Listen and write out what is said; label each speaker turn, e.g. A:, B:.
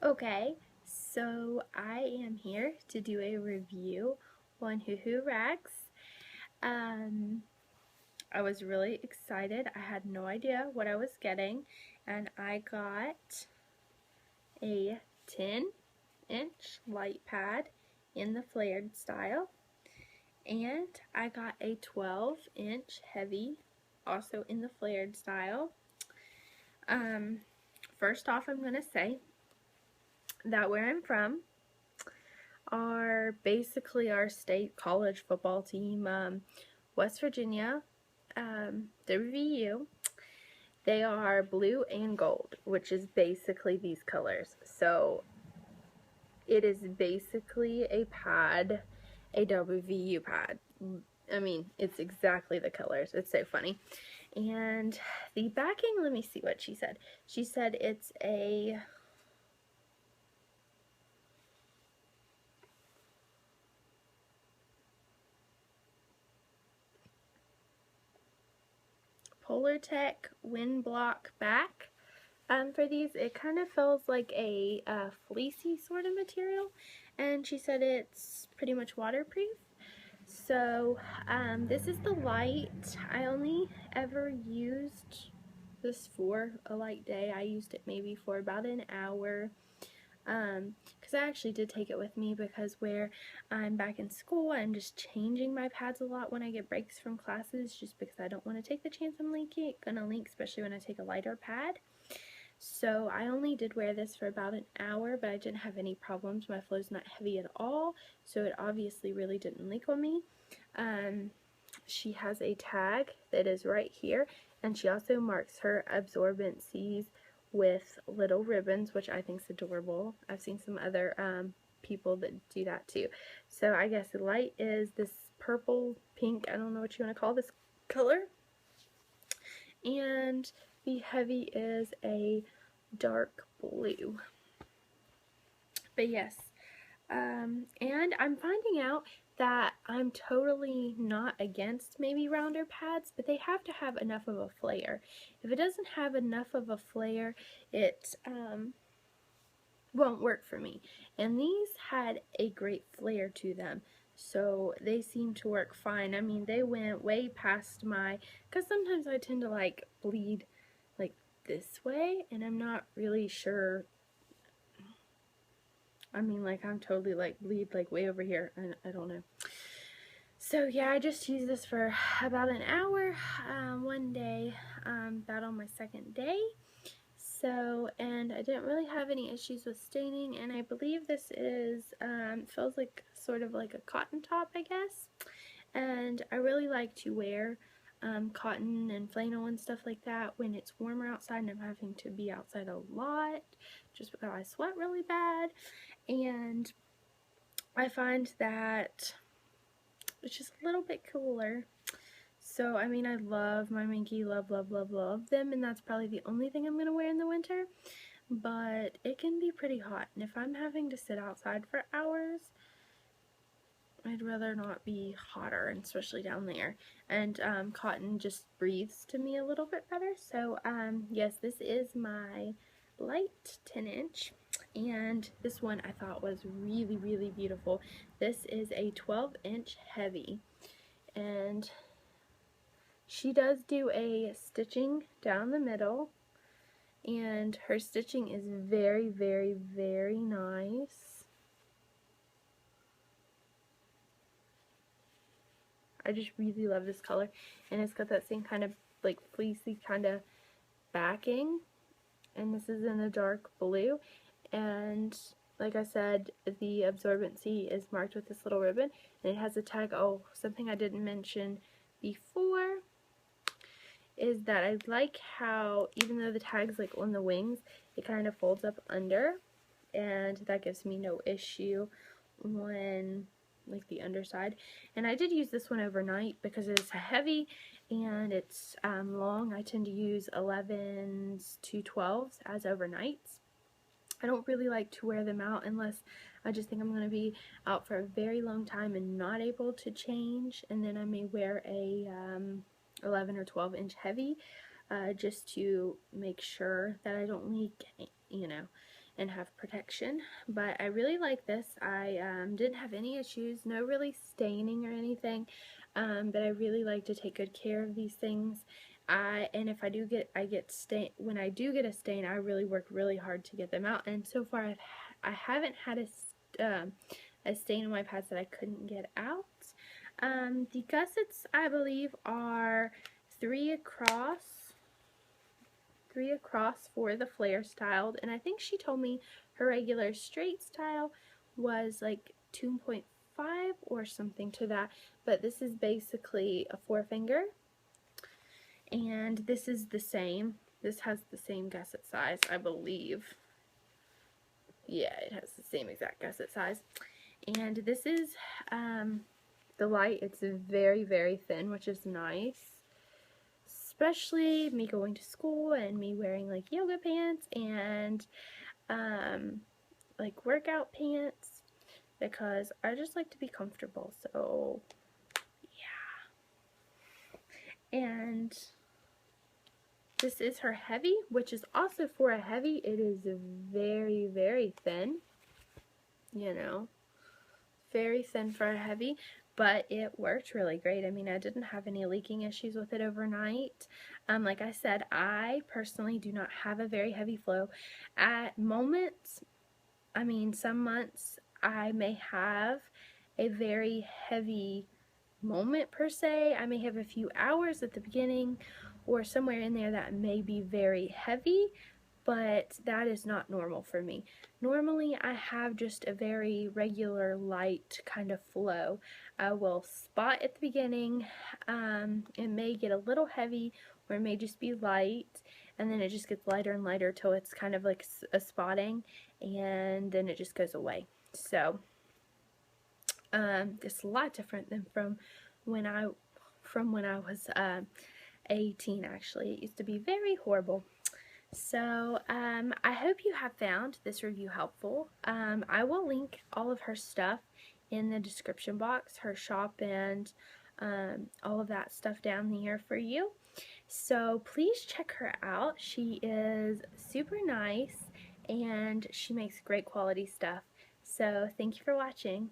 A: Okay, so I am here to do a review on Hoo Rags. Um, I was really excited. I had no idea what I was getting, and I got a 10-inch light pad in the flared style, and I got a 12-inch heavy, also in the flared style. Um, First off, I'm going to say that where I'm from, are basically our state college football team, West Virginia, WVU. They are blue and gold, which is basically these colors. So it is basically a pad, a WVU pad. I mean, it's exactly the colors. It's so funny. And the backing, let me see what she said. She said it's a Polartec wind block back. For these, it kind of feels like a fleecy sort of material, and she said it's pretty much waterproof. So this is the light. I only ever used this for a light day. I used it maybe for about an hour, because I actually did take it with me, because where I'm back in school, I'm just changing my pads a lot when I get breaks from classes, just because I don't want to take the chance I'm gonna leak, especially when I take a lighter pad. So I only did wear this for about an hour, but I didn't have any problems. My flow's not heavy at all, so it obviously really didn't leak on me. She has a tag that is right here, and she also marks her absorbencies with little ribbons, which I think is adorable. I've seen some other people that do that too. So I guess the light is this purple, pink, I don't know what you want to call this color, and the heavy is a dark blue. But yes, and I'm finding out that I'm totally not against maybe rounder pads, but they have to have enough of a flare. If it doesn't have enough of a flare, it won't work for me. And these had a great flare to them, so they seem to work fine. I mean, they went way past my, because sometimes I tend to like bleed like this way, and I'm not really sure. I mean, like, I'm totally like bleed like way over here, and I don't know. So yeah, I just used this for about an hour one day, about on my second day. So, and I didn't really have any issues with staining, and I believe this is, feels like sort of like a cotton top, I guess. And I really like to wear cotton and flannel and stuff like that when it's warmer outside and I'm having to be outside a lot, just because I sweat really bad. And I find that it's just a little bit cooler. So, I mean, I love my Minky, love, love, love, love them, and that's probably the only thing I'm going to wear in the winter, but it can be pretty hot, and if I'm having to sit outside for hours, I'd rather not be hotter, and especially down there, and cotton just breathes to me a little bit better. So, yes, this is my light 10-inch, and this one I thought was really, really beautiful. This is a 12-inch heavy, and she does do a stitching down the middle, and her stitching is very, very, very nice. I just really love this color, and it's got that same kind of like fleecy kind of backing, and this is in a dark blue, and like I said, the absorbency is marked with this little ribbon, and it has a tag. Oh, something I didn't mention before is that I like how, even though the tag's like on the wings, it kind of folds up under, and that gives me no issue when like the underside. And I did use this one overnight because it's heavy and it's long. I tend to use 11s to 12s as overnights. I don't really like to wear them out unless I just think I'm going to be out for a very long time and not able to change, and then I may wear a 11 or 12 inch heavy just to make sure that I don't leak, you know. and have protection. But I really like this. I didn't have any issues, no really staining or anything, but I really like to take good care of these things. And if I get stain, when I do get a stain, I really work really hard to get them out. And so far, I haven't had a stain on my pads that I couldn't get out. The gussets, I believe, are 3 across for the flare styled, and I think she told me her regular straight style was like 2.5 or something to that, but this is basically a 4-finger, and this is the same. This has the same gusset size, I believe. Yeah, it has the same exact gusset size. And this is the light. It's very, very thin, which is nice. Especially me going to school and me wearing like yoga pants and like workout pants, because I just like to be comfortable. So yeah. And this is her heavy, which is also for a heavy. It is very, very thin, you know, very thin for a heavy, but it worked really great. I mean, I didn't have any leaking issues with it overnight. Like I said, I personally do not have a very heavy flow. At moments, I mean, some months I may have a very heavy moment per se. I may have a few hours at the beginning or somewhere in there that may be very heavy, but that is not normal for me. Normally I have just a very regular light kind of flow. I will spot at the beginning, it may get a little heavy, or it may just be light, and then it just gets lighter and lighter till it's kind of like a spotting, and then it just goes away. So it's a lot different than from when I was 18. Actually, it used to be very horrible. So I hope you have found this review helpful. I will link all of her stuff in the description box, her shop and all of that stuff down there for you. So please check her out. She is super nice and she makes great quality stuff. So thank you for watching.